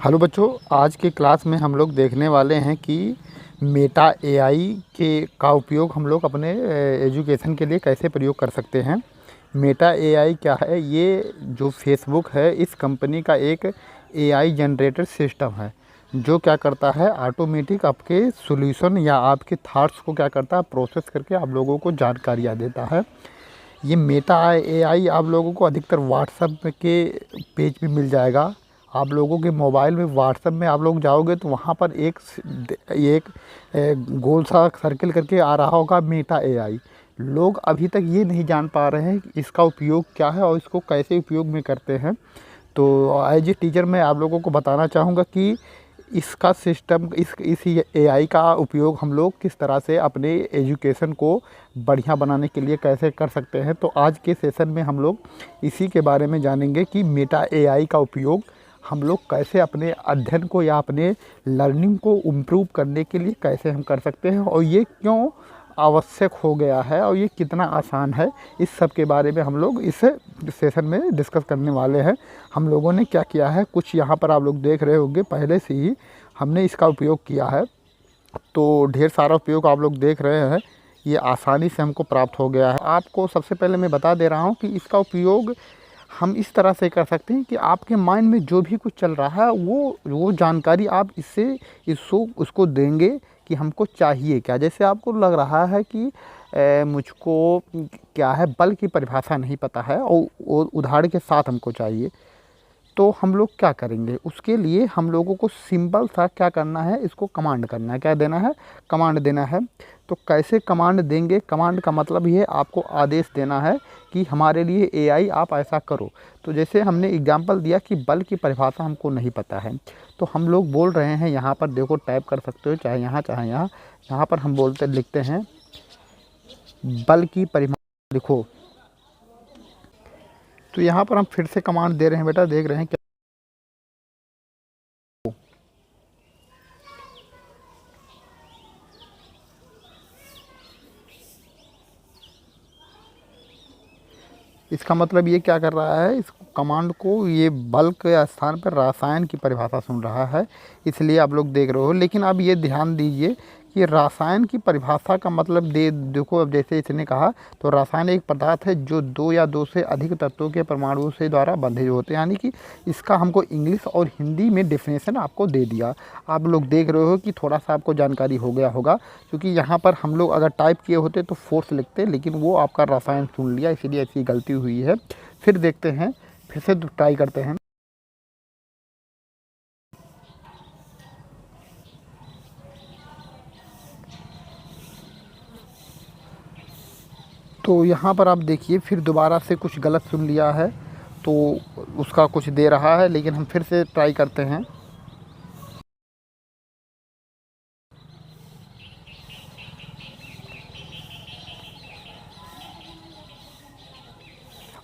Hello बच्चों, आज के क्लास में हम लोग देखने वाले हैं कि मेटा एआई के का उपयोग हम लोग अपने एजुकेशन के लिए कैसे प्रयोग कर सकते हैं। मेटा एआई क्या है? ये जो फेसबुक है, इस कंपनी का एक एआई जनरेटर सिस्टम है, जो क्या करता है, ऑटोमेटिक आपके सॉल्यूशन या आपके थॉट्स को क्या करता है, प्रोसेस करके आप लोगों को जानकारियाँ देता है। ये मेटा एआई आप लोगों को अधिकतर व्हाट्सएप के पेज पे मिल जाएगा। आप लोगों के मोबाइल में व्हाट्सएप में आप लोग जाओगे तो वहाँ पर एक गोल सा सर्किल करके आ रहा होगा मेटा एआई। लोग अभी तक ये नहीं जान पा रहे हैं कि इसका उपयोग क्या है और इसको कैसे उपयोग में करते हैं। तो एज ए टीचर मैं आप लोगों को बताना चाहूँगा कि इसका सिस्टम इस एआई का उपयोग हम लोग किस तरह से अपने एजुकेशन को बढ़िया बनाने के लिए कैसे कर सकते हैं। तो आज के सेशन में हम लोग इसी के बारे में जानेंगे कि मेटा एआई का उपयोग हम लोग कैसे अपने अध्ययन को या अपने लर्निंग को इम्प्रूव करने के लिए कैसे हम कर सकते हैं, और ये क्यों आवश्यक हो गया है और ये कितना आसान है। इस सब के बारे में हम लोग इस सेशन में डिस्कस करने वाले हैं। हम लोगों ने क्या किया है, कुछ यहाँ पर आप लोग देख रहे होंगे, पहले से ही हमने इसका उपयोग किया है। तो ढेर सारा उपयोग आप लोग देख रहे हैं, ये आसानी से हमको प्राप्त हो गया है। आपको सबसे पहले मैं बता दे रहा हूँ कि इसका उपयोग हम इस तरह से कर सकते हैं कि आपके माइंड में जो भी कुछ चल रहा है वो जानकारी आप उसको देंगे कि हमको चाहिए क्या। जैसे आपको लग रहा है कि मुझको क्या है, बल की परिभाषा नहीं पता है और उदाहरण के साथ हमको चाहिए, तो हम लोग क्या करेंगे, उसके लिए हम लोगों को सिंपल सा क्या करना है, इसको कमांड करना है। क्या देना है? कमांड देना है। तो कैसे कमांड देंगे? कमांड का मतलब ये आपको आदेश देना है कि हमारे लिए एआई आप ऐसा करो। तो जैसे हमने एग्जांपल दिया कि बल की परिभाषा हमको नहीं पता है, तो हम लोग बोल रहे हैं, यहाँ पर देखो टाइप कर सकते हो, चाहे यहाँ चाहे यहाँ। यहाँ पर हम लिखते हैं बल की परिभाषा लिखो। तो यहाँ पर हम फिर से कमांड दे रहे हैं बेटा, देख रहे हैं क्या। इसका मतलब ये क्या कर रहा है, इस कमांड को ये बल के स्थान पर रसायन की परिभाषा सुन रहा है, इसलिए आप लोग देख रहे हो। लेकिन अब ये ध्यान दीजिए कि रसायन की परिभाषा का मतलब देखो, अब जैसे इसने कहा, तो रसायन एक पदार्थ है जो दो या दो से अधिक तत्वों के परमाणुओं से द्वारा बंधे होते हैं। यानी कि इसका हमको इंग्लिश और हिंदी में डेफिनेशन आपको दे दिया। आप लोग देख रहे हो कि थोड़ा सा आपको जानकारी हो गया होगा, क्योंकि यहाँ पर हम लोग अगर टाइप किए होते तो फोर्स लिखते, लेकिन वो आपका रसायन सुन लिया, इसीलिए ऐसी गलती हुई है। फिर देखते हैं, फिर से ट्राई करते हैं। तो यहाँ पर आप देखिए, फिर दोबारा से कुछ गलत सुन लिया है, तो उसका कुछ दे रहा है, लेकिन हम फिर से ट्राई करते हैं।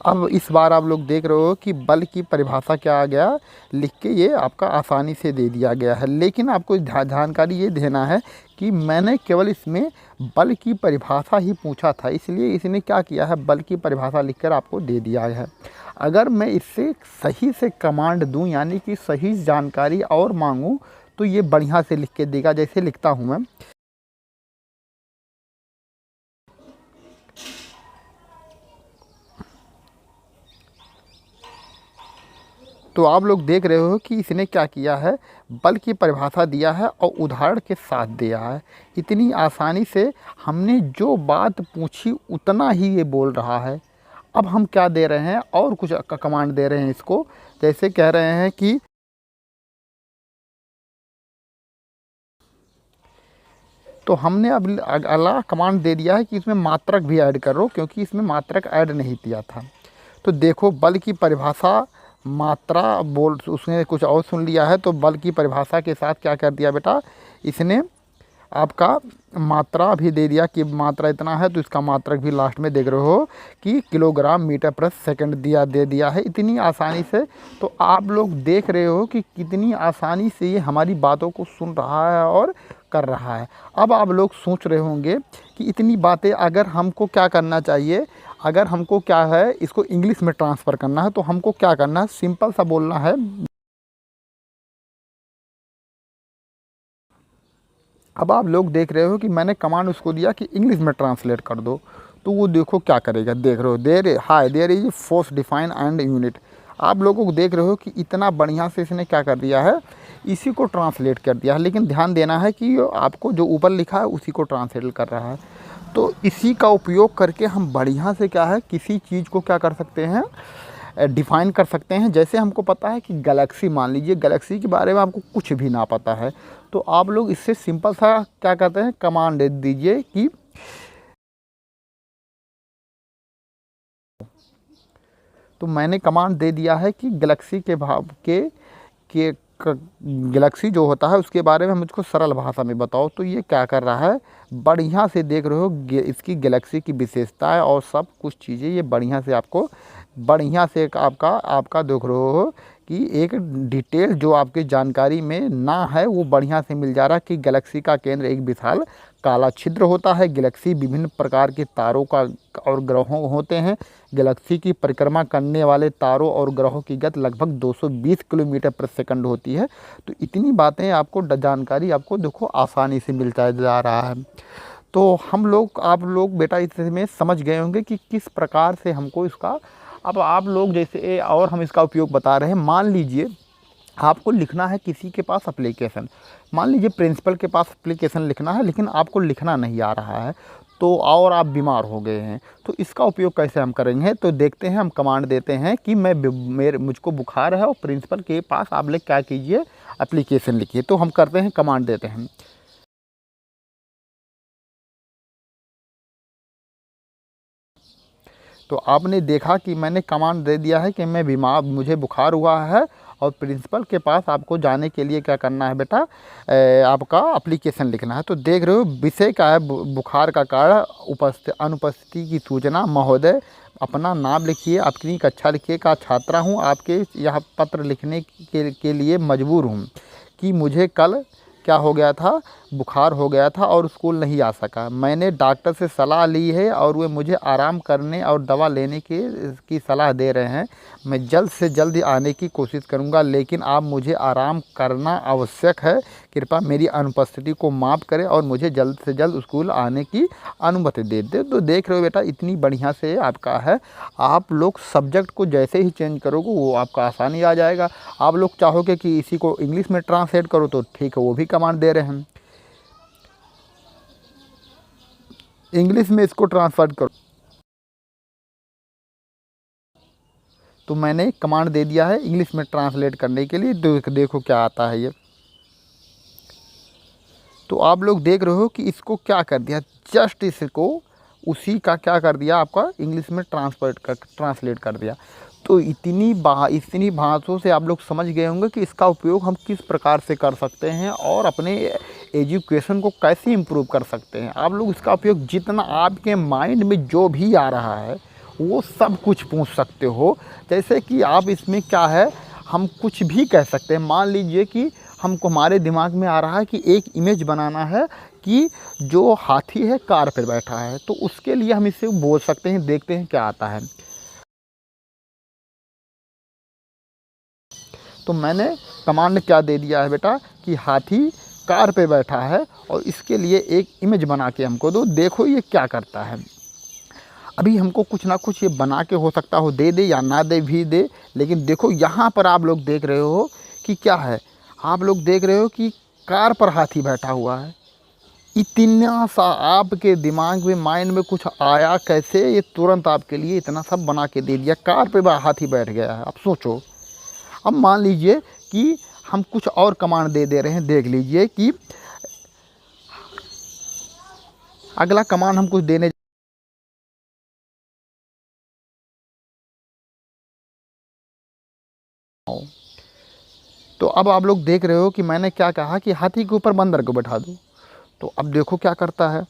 अब इस बार आप लोग देख रहे हो कि बल की परिभाषा क्या आ गया, लिख के ये आपका आसानी से दे दिया गया है। लेकिन आपको जानकारी ये देना है कि मैंने केवल इसमें बल की परिभाषा ही पूछा था, इसलिए इसने क्या किया है, बल की परिभाषा लिखकर आपको दे दिया है। अगर मैं इससे सही से कमांड दूं, यानी कि सही जानकारी और मांगूं, तो ये बढ़िया से लिख के देगा। जैसे लिखता हूं मैं, तो आप लोग देख रहे हो कि इसने क्या किया है, बल की परिभाषा दिया है और उदाहरण के साथ दिया है। इतनी आसानी से हमने जो बात पूछी उतना ही ये बोल रहा है। अब हम क्या दे रहे हैं, और कुछ कमांड दे रहे हैं इसको। जैसे कह रहे हैं कि तो हमने अब अगला कमांड दे दिया है कि इसमें मात्रक भी ऐड करो, क्योंकि इसमें मात्रक ऐड नहीं किया था। तो देखो, बल की परिभाषा मात्रा बोल, उसने कुछ और सुन लिया है, तो बल की परिभाषा के साथ क्या कर दिया बेटा, इसने आपका मात्रा भी दे दिया कि मात्रा इतना है, तो इसका मात्रक भी लास्ट में देख रहे हो कि किलोग्राम मीटर प्रति सेकंड दे दिया है, इतनी आसानी से। तो आप लोग देख रहे हो कि कितनी आसानी से ये हमारी बातों को सुन रहा है और कर रहा है। अब आप लोग सोच रहे होंगे कि इतनी बातें अगर हमको क्या करना चाहिए, अगर हमको क्या है, इसको इंग्लिश में ट्रांसफ़र करना है, तो हमको क्या करना है, सिंपल सा बोलना है। अब आप लोग देख रहे हो कि मैंने कमांड उसको दिया कि इंग्लिश में ट्रांसलेट कर दो, तो वो देखो क्या करेगा। देख रहे हो there is force define and unit. आप लोगों को देख रहे हो कि इतना बढ़िया से इसने क्या कर दिया है, इसी को ट्रांसलेट कर दिया है। लेकिन ध्यान देना है कि आपको जो ऊपर लिखा है उसी को ट्रांसलेट कर रहा है। तो इसी का उपयोग करके हम बढ़िया से क्या है, किसी चीज़ को क्या कर सकते हैं, डिफ़ाइन कर सकते हैं। जैसे हमको पता है कि गैलेक्सी, मान लीजिए गैलेक्सी के बारे में आपको कुछ भी ना पता है, तो आप लोग इससे सिंपल सा क्या कहते हैं, कमांड दे दीजिए कि तो मैंने कमांड दे दिया है कि गैलेक्सी के भाव के गैलेक्सी जो होता है उसके बारे में मुझको सरल भाषा में बताओ। तो ये क्या कर रहा है, बढ़िया से देख रहे हो इसकी गैलेक्सी की विशेषताएं और सब कुछ चीज़ें ये बढ़िया से आपको बढ़िया से आपका देख रहे हो कि एक डिटेल जो आपकी जानकारी में ना है वो बढ़िया से मिल जा रहा है कि गैलेक्सी का केंद्र एक विशाल काला छिद्र होता है। गैलेक्सी विभिन्न प्रकार के तारों का और ग्रहों होते हैं। गैलेक्सी की परिक्रमा करने वाले तारों और ग्रहों की गति लगभग 220 किलोमीटर प्रति सेकंड होती है। तो इतनी बातें आपको जानकारी आपको देखो आसानी से मिलता जा रहा है। तो आप लोग बेटा इसमें समझ गए होंगे कि किस प्रकार से हमको इसका, अब आप लोग जैसे और हम इसका उपयोग बता रहे हैं। मान लीजिए आपको लिखना है किसी के पास एप्लीकेशन, मान लीजिए प्रिंसिपल के पास एप्लीकेशन लिखना है, लेकिन आपको लिखना नहीं आ रहा है तो और आप बीमार हो गए हैं, तो इसका उपयोग कैसे हम करेंगे। तो देखते हैं, हम कमांड देते हैं कि मुझको बुखार है और प्रिंसिपल के पास आप लोग क्या कीजिए, एप्लीकेशन लिखिए। तो हम करते हैं, कमांड देते हैं। तो आपने देखा कि मैंने कमांड दे दिया है कि मैं बीमार, मुझे बुखार हुआ है और प्रिंसिपल के पास आपको जाने के लिए क्या करना है बेटा, आपका एप्लीकेशन लिखना है। तो देख रहे हो विषय क्या है, बुखार का कारण, अनुपस्थिति की सूचना। महोदय अपना नाम लिखिए, अपनी कक्षा लिखिए का छात्रा हूँ, आपके यहाँ पत्र लिखने के लिए मजबूर हूँ कि मुझे कल क्या हो गया था, बुखार हो गया था और स्कूल नहीं आ सका। मैंने डॉक्टर से सलाह ली है और वे मुझे आराम करने और दवा लेने की सलाह दे रहे हैं। मैं जल्द से जल्द आने की कोशिश करूंगा, लेकिन आप मुझे आराम करना आवश्यक है। कृपया मेरी अनुपस्थिति को माफ़ करें और मुझे जल्द से जल्द स्कूल आने की अनुमति दे दे। तो देख रहे हो बेटा, इतनी बढ़िया से आपका है। आप लोग सब्जेक्ट को जैसे ही चेंज करोगे वो आपका आसानी आ जाएगा। आप लोग चाहोगे कि इसी को इंग्लिश में ट्रांसलेट करो तो ठीक है, वो भी कमांड दे रहे हैं, इंग्लिश में इसको ट्रांसफर करो। तो मैंने कमांड दे दिया है इंग्लिश में ट्रांसलेट करने के लिए। देखो क्या आता है ये। तो आप लोग देख रहे हो कि इसको क्या कर दिया, जस्ट इसको उसी का क्या कर दिया, आपका इंग्लिश में ट्रांसलेट कर दिया। तो इतनी भाषाओं से आप लोग समझ गए होंगे कि इसका उपयोग हम किस प्रकार से कर सकते हैं और अपने एजुकेशन को कैसे इम्प्रूव कर सकते हैं। आप लोग इसका उपयोग जितना आपके माइंड में जो भी आ रहा है वो सब कुछ पूछ सकते हो। जैसे कि आप इसमें क्या है, हम कुछ भी कह सकते हैं। मान लीजिए कि हमको, हमारे दिमाग में आ रहा है कि एक इमेज बनाना है कि जो हाथी है कार पर बैठा है, तो उसके लिए हम इसे बोल सकते हैं। देखते हैं क्या आता है। तो मैंने कमांड क्या दे दिया है बेटा कि हाथी कार पे बैठा है और इसके लिए एक इमेज बना के हमको दो। देखो ये क्या करता है। अभी हमको कुछ ना कुछ ये बना के हो सकता हो दे दे या ना दे भी दे, लेकिन देखो यहाँ पर आप लोग देख रहे हो कि क्या है, आप लोग देख रहे हो कि कार पर हाथी बैठा हुआ है। इतना सा आपके दिमाग में, माइंड में कुछ आया कैसे, ये तुरंत आपके लिए इतना सब बना के दे दिया। कार पे हाथी बैठ गया है। अब सोचो, अब मान लीजिए कि हम कुछ और कमांड दे रहे हैं। देख लीजिए कि अगला कमांड हम कुछ देने, तो अब आप लोग देख रहे हो कि मैंने क्या कहा कि हाथी के ऊपर बंदर को बैठा दो। तो अब देखो क्या करता है।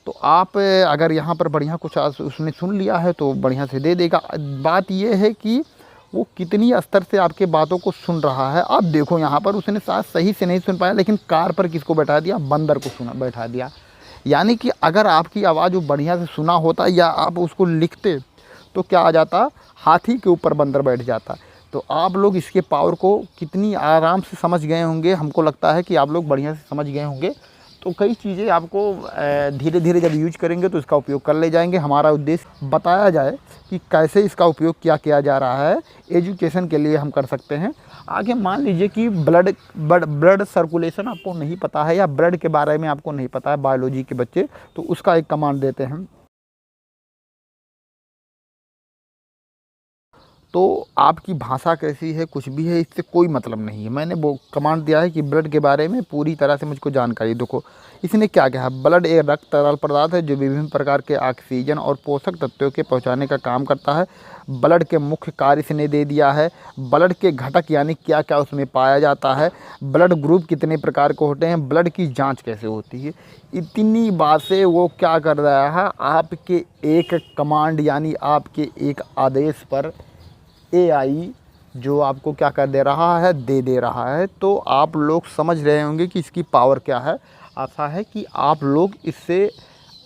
तो आप अगर यहाँ पर बढ़िया कुछ उसने सुन लिया है तो बढ़िया से दे देगा। बात ये है कि वो कितनी स्तर से आपके बातों को सुन रहा है। अब देखो यहाँ पर उसने शायद सही से नहीं सुन पाया, लेकिन कार पर किसको बैठा दिया, बंदर को बैठा दिया। यानी कि अगर आपकी आवाज़ वो बढ़िया से सुना होता या आप उसको लिखते तो क्या आ जाता, हाथी के ऊपर बंदर बैठ जाता। तो आप लोग इसके पावर को कितनी आराम से समझ गए होंगे। हमको लगता है कि आप लोग बढ़िया से समझ गए होंगे। तो कई चीज़ें आपको धीरे धीरे जब यूज करेंगे तो इसका उपयोग कर ले जाएंगे। हमारा उद्देश्य बताया जाए कि कैसे इसका उपयोग किया जा रहा है, एजुकेशन के लिए हम कर सकते हैं। आगे मान लीजिए कि ब्लड सर्कुलेशन आपको नहीं पता है या ब्लड के बारे में आपको नहीं पता है, बायोलॉजी के बच्चे, तो उसका एक कमांड देते हैं। तो आपकी भाषा कैसी है, कुछ भी है, इससे कोई मतलब नहीं है। मैंने वो कमांड दिया है कि ब्लड के बारे में पूरी तरह से मुझको जानकारी। देखो इसने क्या कहा, ब्लड एक रक्त तरल पदार्थ है जो विभिन्न प्रकार के ऑक्सीजन और पोषक तत्वों के पहुंचाने का काम करता है। ब्लड के मुख्य कार्य इसने दे दिया है। ब्लड के घटक यानी क्या क्या उसमें पाया जाता है, ब्लड ग्रुप कितने प्रकार के होते हैं, ब्लड की जाँच कैसे होती है। इतनी बात से वो क्या कर रहा है, आपके एक कमांड यानी आपके एक आदेश पर एआई जो आपको क्या कर दे रहा है, दे रहा है। तो आप लोग समझ रहे होंगे कि इसकी पावर क्या है। आशा है कि आप लोग इससे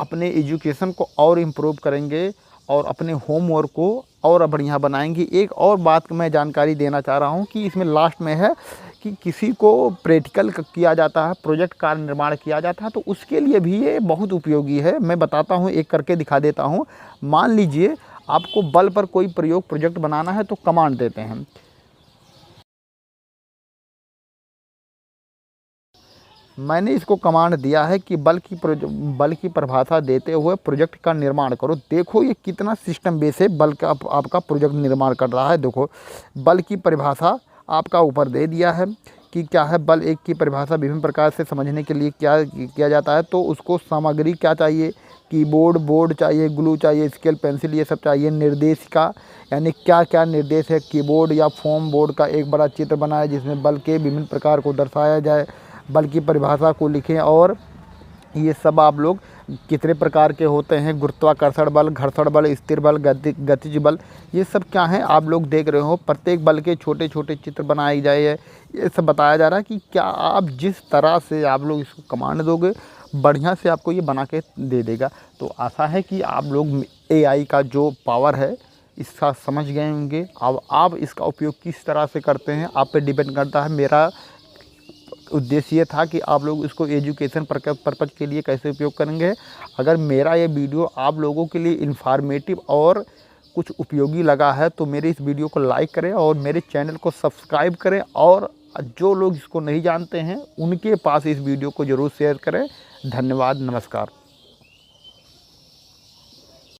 अपने एजुकेशन को और इम्प्रूव करेंगे और अपने होमवर्क को और बढ़िया बनाएंगे। एक और बात मैं जानकारी देना चाह रहा हूँ कि इसमें लास्ट में है कि किसी को प्रैक्टिकल किया जाता है, प्रोजेक्ट का निर्माण किया जाता है, तो उसके लिए भी ये बहुत उपयोगी है। मैं बताता हूँ, एक करके दिखा देता हूँ। मान लीजिए आपको बल पर कोई प्रोजेक्ट बनाना है तो कमांड देते हैं। मैंने इसको कमांड दिया है कि बल की परिभाषा देते हुए प्रोजेक्ट का निर्माण करो। देखो ये कितना सिस्टम बेस है, बल का आपका प्रोजेक्ट निर्माण कर रहा है। देखो बल की परिभाषा आपका ऊपर दे दिया है कि क्या है। बल एक की परिभाषा विभिन्न प्रकार से समझने के लिए क्या किया जाता है। तो उसको सामग्री क्या चाहिए, कीबोर्ड, बोर्ड चाहिए, ग्लू चाहिए, स्केल, पेंसिल, ये सब चाहिए। निर्देशिका यानी क्या क्या निर्देश है, कीबोर्ड या फोम बोर्ड का एक बड़ा चित्र बनाए जिसमें बल के विभिन्न प्रकार को दर्शाया जाए। बल की परिभाषा को लिखें और ये सब आप लोग कितने प्रकार के होते हैं, गुरुत्वाकर्षण बल, घर्षण बल, स्थिर बल, गतिज बल, ये सब क्या है आप लोग देख रहे हो। प्रत्येक बल के छोटे छोटे चित्र बनाए जाए, ये सब बताया जा रहा है कि क्या आप जिस तरह से आप लोग इसको कमांड दोगे बढ़िया से आपको ये बना के दे देगा। तो आशा है कि आप लोग एआई का जो पावर है इसका समझ गए होंगे। अब आप इसका उपयोग किस तरह से करते हैं आप पे डिपेंड करता है। मेरा उद्देश्य ये था कि आप लोग इसको एजुकेशन पर्पज़ के लिए कैसे उपयोग करेंगे। अगर मेरा ये वीडियो आप लोगों के लिए इन्फॉर्मेटिव और कुछ उपयोगी लगा है तो मेरे इस वीडियो को लाइक करें और मेरे चैनल को सब्सक्राइब करें, और जो लोग इसको नहीं जानते हैं उनके पास इस वीडियो को ज़रूर शेयर करें। धन्यवाद, नमस्कार।